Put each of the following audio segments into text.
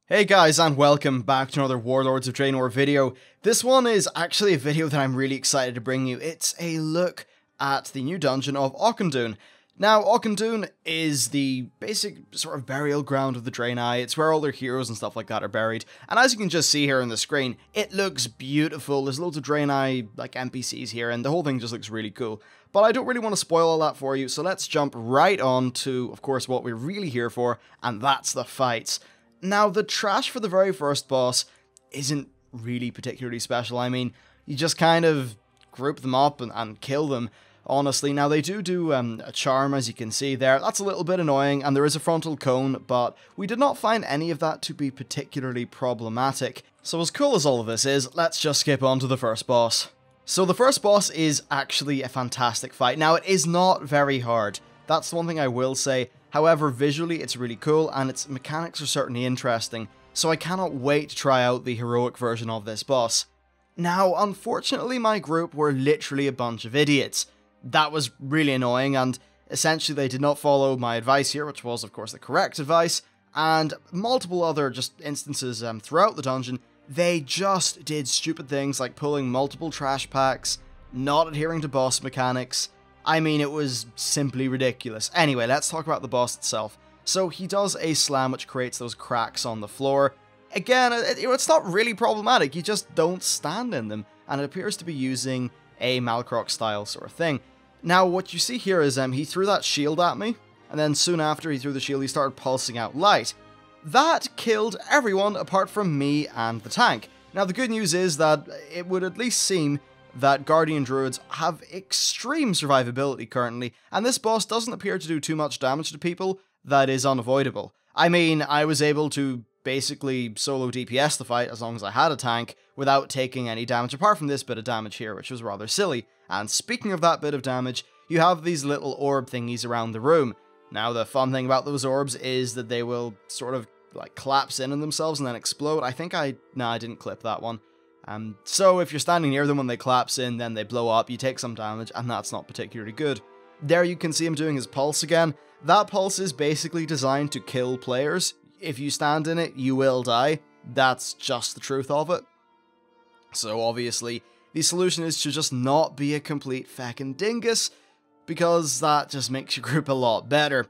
Hey guys, and welcome back to another Warlords of Draenor video. This one is actually a video that I'm really excited to bring you. It's a look at the new dungeon of Auchindoun. Now, Auchindoun is the basic sort of burial ground of the Draenor. It's where all their heroes and stuff like that are buried. And as you can just see here on the screen, it looks beautiful. There's loads of Draenor like NPCs here, and the whole thing just looks really cool. But I don't really want to spoil all that for you, so let's jump right on to, of course, what we're really here for, and that's the fights. Now, the trash for the very first boss isn't really particularly special. I mean, you just kind of group them up and kill them, honestly. Now, they do a charm, as you can see there. That's a little bit annoying, and there is a frontal cone, but we did not find any of that to be particularly problematic. So as cool as all of this is, let's just skip on to the first boss. So the first boss is actually a fantastic fight. Now, it is not very hard. That's the one thing I will say. However, visually it's really cool, and its mechanics are certainly interesting, so I cannot wait to try out the heroic version of this boss. Now, unfortunately my group were literally a bunch of idiots. That was really annoying, and essentially they did not follow my advice here, which was of course the correct advice, and multiple other just instances throughout the dungeon. They just did stupid things like pulling multiple trash packs, not adhering to boss mechanics. I mean, it was simply ridiculous. Anyway, let's talk about the boss itself. So he does a slam which creates those cracks on the floor. Again, it's not really problematic, you just don't stand in them, and it appears to be using a Malcroc style sort of thing. Now, what you see here is he threw that shield at me, and then soon after he threw the shield, he started pulsing out light. That killed everyone apart from me and the tank. Now, the good news is that it would at least seem that Guardian Druids have extreme survivability currently, and this boss doesn't appear to do too much damage to people that is unavoidable. I mean, I was able to basically solo DPS the fight as long as I had a tank without taking any damage apart from this bit of damage here, which was rather silly. And speaking of that bit of damage, you have these little orb thingies around the room. Now, the fun thing about those orbs is that they will sort of like collapse in on themselves and then explode. I didn't clip that one. So if you're standing near them when they collapse in, then they blow up, you take some damage, and that's not particularly good. There you can see him doing his pulse again. That pulse is basically designed to kill players. If you stand in it, you will die. That's just the truth of it. So obviously, the solution is to just not be a complete feckin' dingus, because that just makes your group a lot better.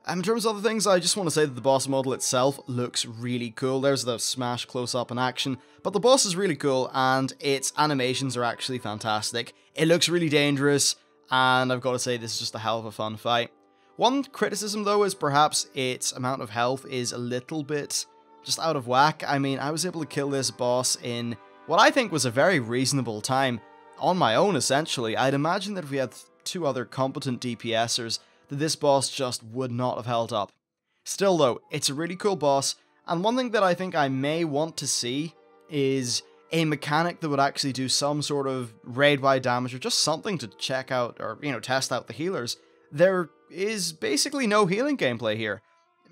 In terms of other things, I just want to say that the boss model itself looks really cool. There's the smash close-up in action, but the boss is really cool, and its animations are actually fantastic. It looks really dangerous, and I've got to say, this is just a hell of a fun fight. One criticism, though, is perhaps its amount of health is a little bit just out of whack. I mean, I was able to kill this boss in what I think was a very reasonable time, on my own, essentially. I'd imagine that if we had two other competent DPSers, that this boss just would not have held up. Still though, it's a really cool boss, and one thing that I think I may want to see is a mechanic that would actually do some sort of raid-wide damage, or just something to check out, or, test out the healers. There is basically no healing gameplay here.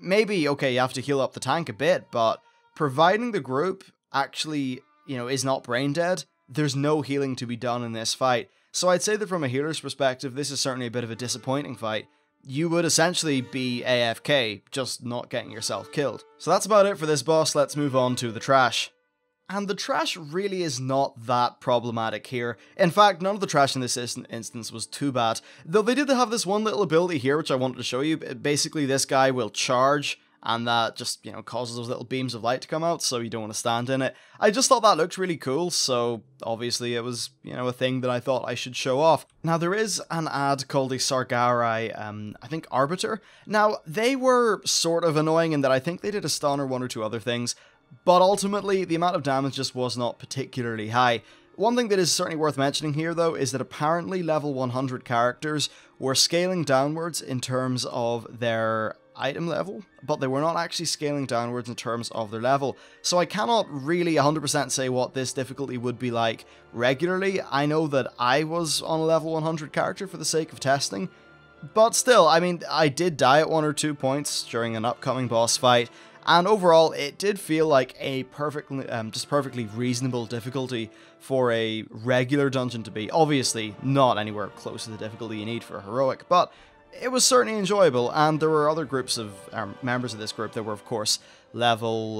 Maybe, okay, you have to heal up the tank a bit, but providing the group actually, is not brain dead, there's no healing to be done in this fight. So I'd say that from a healer's perspective, this is certainly a bit of a disappointing fight. You would essentially be AFK, just not getting yourself killed. So that's about it for this boss. Let's move on to the trash. And the trash really is not that problematic here. In fact, none of the trash in this instance was too bad. Though they did have this one little ability here, which I wanted to show you. Basically, this guy will charge, and that just, causes those little beams of light to come out, so you don't want to stand in it. I just thought that looked really cool, so obviously it was, a thing that I thought I should show off. Now, there is an ad called the Sargari, I think, Arbiter. Now, they were sort of annoying in that I think they did a stun or one or two other things, but ultimately, the amount of damage just was not particularly high. One thing that is certainly worth mentioning here, though, is that apparently level 100 characters were scaling downwards in terms of their item level, but they were not actually scaling downwards in terms of their level. So I cannot really 100% say what this difficulty would be like regularly. I know that I was on a level 100 character for the sake of testing, but still, I mean, I did die at 1 or 2 points during an upcoming boss fight, and overall, it did feel like a perfectly reasonable difficulty for a regular dungeon to be. Obviously, not anywhere close to the difficulty you need for a heroic, but it was certainly enjoyable, and there were other groups of members of this group that were, of course, level,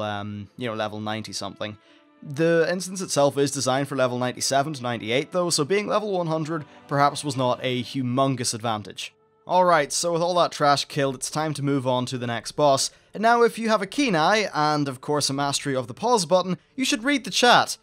level 90 something. The instance itself is designed for level 97 to 98 though, so being level 100 perhaps was not a humongous advantage. Alright, so with all that trash killed, it's time to move on to the next boss. And now if you have a keen eye, and of course a mastery of the pause button, you should read the chat.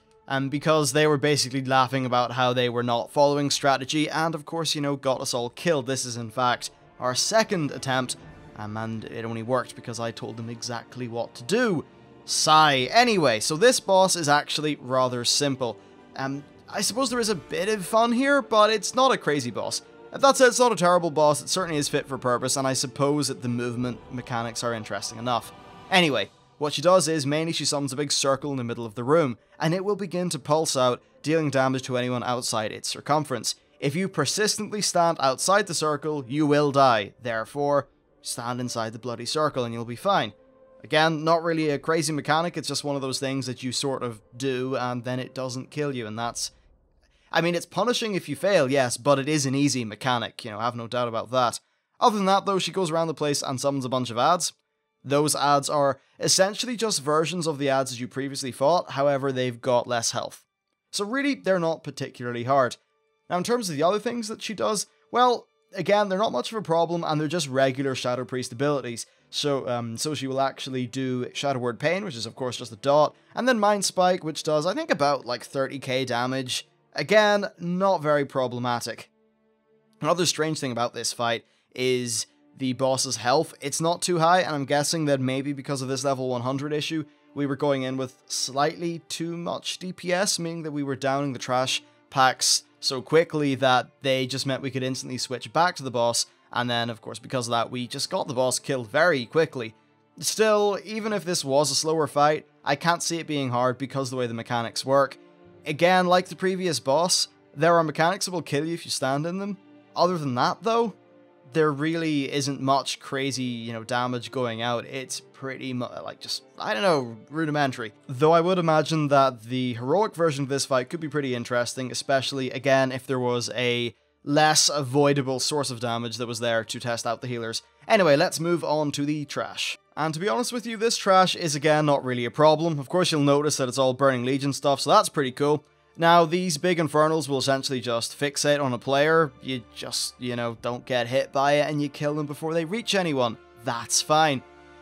Because they were basically laughing about how they were not following strategy, and of course, got us all killed. This is in fact our second attempt, and it only worked because I told them exactly what to do. Sigh. Anyway, so this boss is actually rather simple. I suppose there is a bit of fun here, but it's not a crazy boss. That said, it's not a terrible boss, it certainly is fit for purpose, and I suppose that the movement mechanics are interesting enough. Anyway, what she does is, mainly she summons a big circle in the middle of the room, and it will begin to pulse out, dealing damage to anyone outside its circumference. If you persistently stand outside the circle, you will die. Therefore, stand inside the bloody circle and you'll be fine. Again, not really a crazy mechanic, it's just one of those things that you sort of do, and then it doesn't kill you, and that's... I mean, it's punishing if you fail, yes, but it is an easy mechanic, I have no doubt about that. Other than that, though, she goes around the place and summons a bunch of ads. Those ads are essentially just versions of the ads that you previously fought, however, they've got less health. So really, they're not particularly hard. Now, in terms of the other things that she does, well, again, they're not much of a problem, and they're just regular Shadow Priest abilities. So she will actually do Shadow Word Pain, which is of course just a dot, and then Mind Spike, which does, I think, about like 30k damage. Again, not very problematic. Another strange thing about this fight is the boss's health. It's not too high, and I'm guessing that maybe because of this level 100 issue, we were going in with slightly too much DPS, meaning that we were downing the trash packs so quickly that they just meant we could instantly switch back to the boss, and then, of course, because of that, we just got the boss killed very quickly. Still, even if this was a slower fight, I can't see it being hard because of the way the mechanics work. Again, like the previous boss, there are mechanics that will kill you if you stand in them. Other than that, though, there really isn't much crazy, damage going out. It's pretty much, rudimentary. Though I would imagine that the heroic version of this fight could be pretty interesting, especially, again, if there was a less avoidable source of damage that was there to test out the healers. Anyway, let's move on to the trash. And to be honest with you, this trash is again not really a problem. Of course, you'll notice that it's all Burning Legion stuff, so that's pretty cool. Now, these big infernals will essentially just fixate on a player. You just, don't get hit by it and you kill them before they reach anyone. That's fine.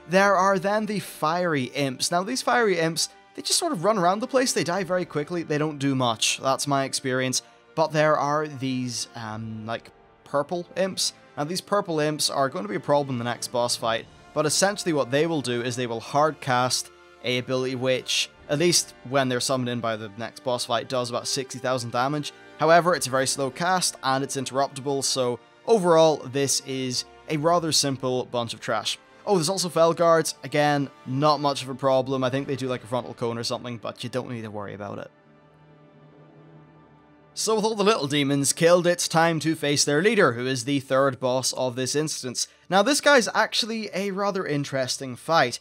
There are then the fiery imps. Now, these fiery imps, they just sort of run around the place. They die very quickly. They don't do much. That's my experience. But there are these, purple imps. Now, these purple imps are going to be a problem in the next boss fight. But essentially what they will do is they will hard cast a ability which, at least when they're summoned in by the next boss fight, does about 60,000 damage. However, it's a very slow cast and it's interruptible, so overall this is a rather simple bunch of trash. Oh, there's also Fel Guards. Again, not much of a problem. I think they do like a frontal cone or something, but you don't need to worry about it. So with all the little demons killed, it's time to face their leader, who is the third boss of this instance. Now, this guy's actually a rather interesting fight.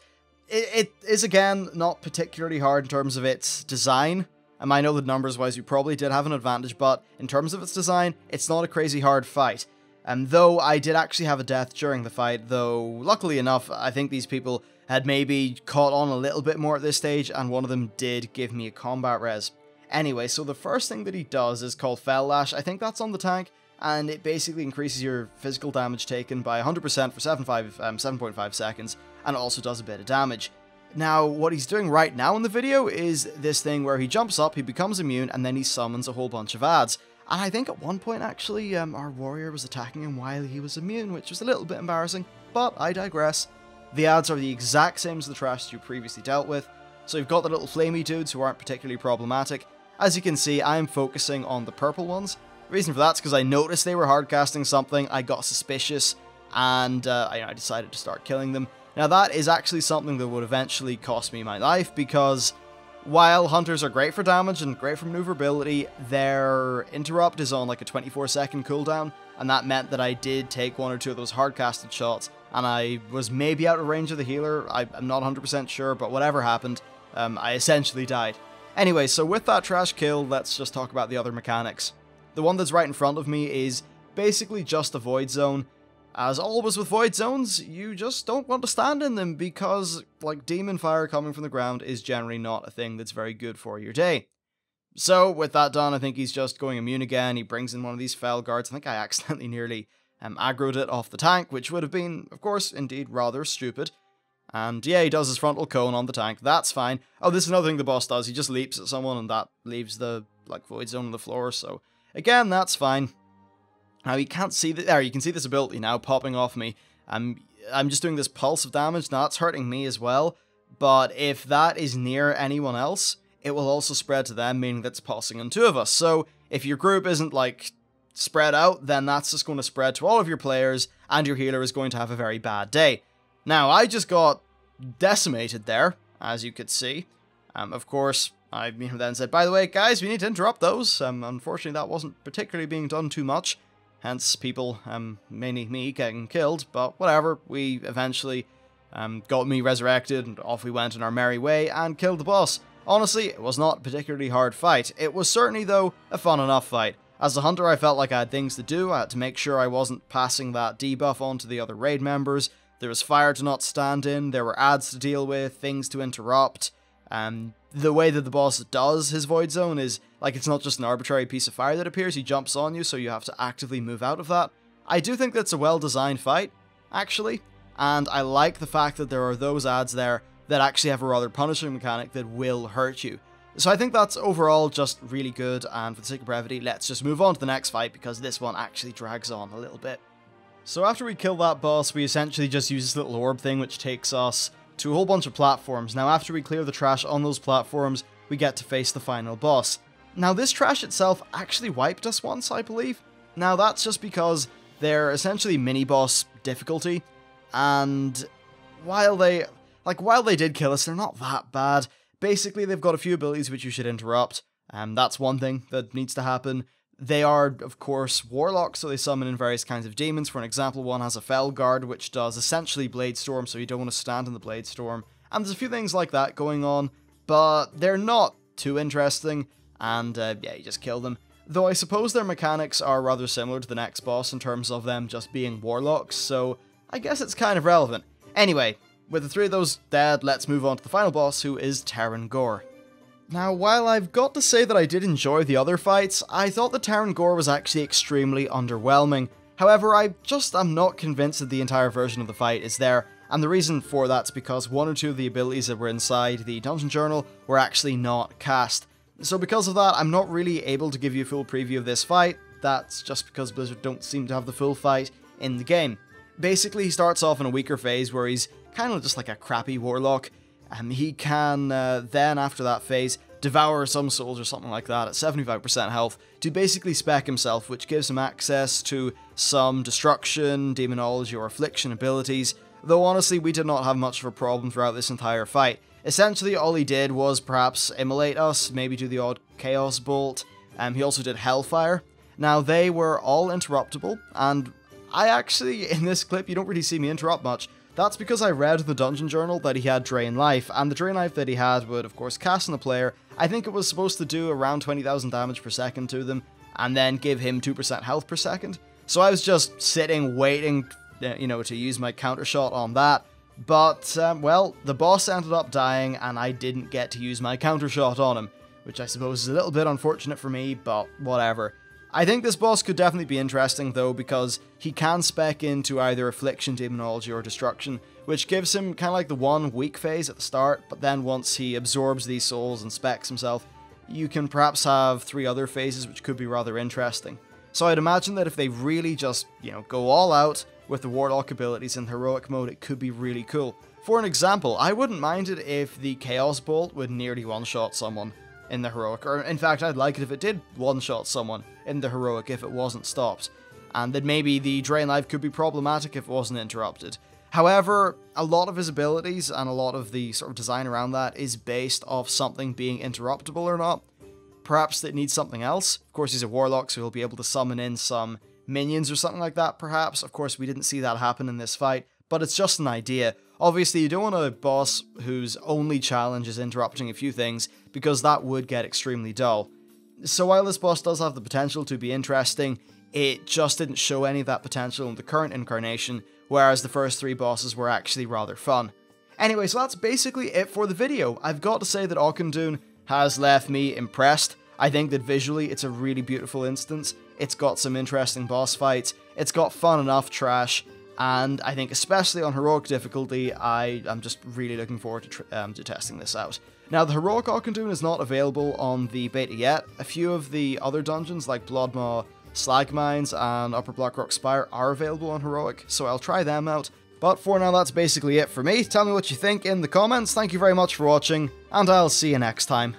It is, again, not particularly hard in terms of its design. I know that numbers-wise you probably did have an advantage, but in terms of its design, it's not a crazy hard fight. Though I did actually have a death during the fight, though luckily enough, I think these people had maybe caught on a little bit more at this stage, and one of them did give me a combat res. Anyway, so the first thing that he does is called Fel Lash. I think that's on the tank, and it basically increases your physical damage taken by 100% for 7.5 seconds, and it also does a bit of damage. Now, what he's doing right now in the video is this thing where he jumps up, he becomes immune, and then he summons a whole bunch of ads. And I think at one point, actually, our warrior was attacking him while he was immune, which was a little bit embarrassing, but I digress. The ads are the exact same as the trash you previously dealt with, so you've got the little flamey dudes who aren't particularly problematic. As you can see, I'm focusing on the purple ones. The reason for that's because I noticed they were hardcasting something, I got suspicious, and I decided to start killing them. Now that is actually something that would eventually cost me my life, because while hunters are great for damage and great for maneuverability, their interrupt is on like a 24-second cooldown, and that meant that I did take one or two of those hard-casted shots, and I was maybe out of range of the healer. I'm not 100% sure, but whatever happened, I essentially died. Anyway, so with that trash kill, let's just talk about the other mechanics. The one that's right in front of me is basically just a void zone. As always with Void Zones, you just don't want to stand in them because, like, demon fire coming from the ground is generally not a thing that's very good for your day. So, with that done, I think he's just going immune again. He brings in one of these Fel Guards. I think I accidentally nearly aggroed it off the tank, which would have been, of course, indeed rather stupid. And yeah, he does his frontal cone on the tank. That's fine. Oh, this is another thing the boss does. He just leaps at someone and that leaves the, like, Void Zone on the floor. So, again, that's fine. Now, you can't see that. There, you can see this ability now popping off me. I'm just doing this pulse of damage. Now, that's hurting me as well. But if that is near anyone else, it will also spread to them, meaning that's pulsing on two of us. So, if your group isn't, like, spread out, then that's just going to spread to all of your players, and your healer is going to have a very bad day. Now, I just got decimated there, as you could see. Of course, I then said, by the way, guys, we need to interrupt those. Unfortunately, that wasn't particularly being done too much. Hence, people, mainly me, getting killed. But whatever, we eventually got me resurrected, and off we went on our merry way, and killed the boss. Honestly, it was not a particularly hard fight. It was certainly, though, a fun enough fight. As a hunter, I felt like I had things to do. I had to make sure I wasn't passing that debuff on to the other raid members. There was fire to not stand in. There were ads to deal with, things to interrupt. The way that the boss does his Void Zone is, like, it's not just an arbitrary piece of fire that appears, he jumps on you, so you have to actively move out of that. I do think that's a well-designed fight, actually, and I like the fact that there are those ads there that actually have a rather punishing mechanic that will hurt you. So I think that's overall just really good, and for the sake of brevity, let's just move on to the next fight, because this one actually drags on a little bit. So after we kill that boss, we essentially just use this little orb thing, which takes us to a whole bunch of platforms. Now, after we clear the trash on those platforms, we get to face the final boss. Now, this trash itself actually wiped us once, I believe. Now, that's just because they're essentially mini-boss difficulty, and while they did kill us, they're not that bad. Basically, they've got a few abilities which you should interrupt, and that's one thing that needs to happen. They are, of course, warlocks, so they summon in various kinds of demons. For an example, one has a Fel Guard, which does essentially Blade Storm, so you don't want to stand in the Blade Storm. And there's a few things like that going on, but they're not too interesting, and yeah, you just kill them. Though I suppose their mechanics are rather similar to the next boss in terms of them just being warlocks, so I guess it's kind of relevant. Anyway, with the three of those dead, let's move on to the final boss, who is Terran Gore. Now, while I've got to say that I did enjoy the other fights, I thought the Terran Gore was actually extremely underwhelming. However, I just am not convinced that the entire version of the fight is there, and the reason for that's because one or two of the abilities that were inside the Dungeon Journal were actually not cast. So because of that, I'm not really able to give you a full preview of this fight. That's just because Blizzard don't seem to have the full fight in the game. Basically, he starts off in a weaker phase where he's kind of just like a crappy warlock. He can then, after that phase, devour some souls or something like that at 75% health to basically spec himself, which gives him access to some destruction, demonology, or affliction abilities, though honestly we did not have much of a problem throughout this entire fight. Essentially all he did was perhaps immolate us, maybe do the odd Chaos Bolt, he also did Hellfire. Now they were all interruptible, and I actually, in this clip, you don't really see me interrupt much. That's because I read in the Dungeon Journal that he had Drain Life, and the Drain Life that he had would, of course, cast on the player. I think it was supposed to do around 20,000 damage per second to them, and then give him 2% health per second. So I was just sitting, waiting, you know, to use my counter shot on that. But, well, the boss ended up dying, and I didn't get to use my counter shot on him, which I suppose is a little bit unfortunate for me, but whatever. I think this boss could definitely be interesting, though, because he can spec into either Affliction, Demonology, or Destruction, which gives him kind of like the one weak phase at the start, but then once he absorbs these souls and specs himself, you can perhaps have 3 other phases, which could be rather interesting. So I'd imagine that if they really just, you know, go all out with the Warlock abilities in Heroic mode, it could be really cool. For an example, I wouldn't mind it if the Chaos Bolt would nearly one-shot someone in the Heroic, or in fact I'd like it if it did one-shot someone in the Heroic if it wasn't stopped, and that maybe the Drain Life could be problematic if it wasn't interrupted. However, a lot of his abilities and a lot of the sort of design around that is based off something being interruptible or not. Perhaps it needs something else. Of course, he's a Warlock, so he'll be able to summon in some minions or something like that, perhaps. Of course, we didn't see that happen in this fight, but it's just an idea. Obviously, you don't want a boss whose only challenge is interrupting a few things, because that would get extremely dull. So while this boss does have the potential to be interesting, it just didn't show any of that potential in the current incarnation, whereas the first 3 bosses were actually rather fun. Anyway, so that's basically it for the video. I've got to say that Auchindoun has left me impressed. I think that visually it's a really beautiful instance. It's got some interesting boss fights, it's got fun enough trash, and I think especially on heroic difficulty, I'm just really looking forward to testing this out. Now, the heroic Auchindoun is not available on the beta yet. A few of the other dungeons like Bloodmaw, Slag Mines, and Upper Blackrock Spire are available on heroic, so I'll try them out. But for now, that's basically it for me. Tell me what you think in the comments. Thank you very much for watching, and I'll see you next time.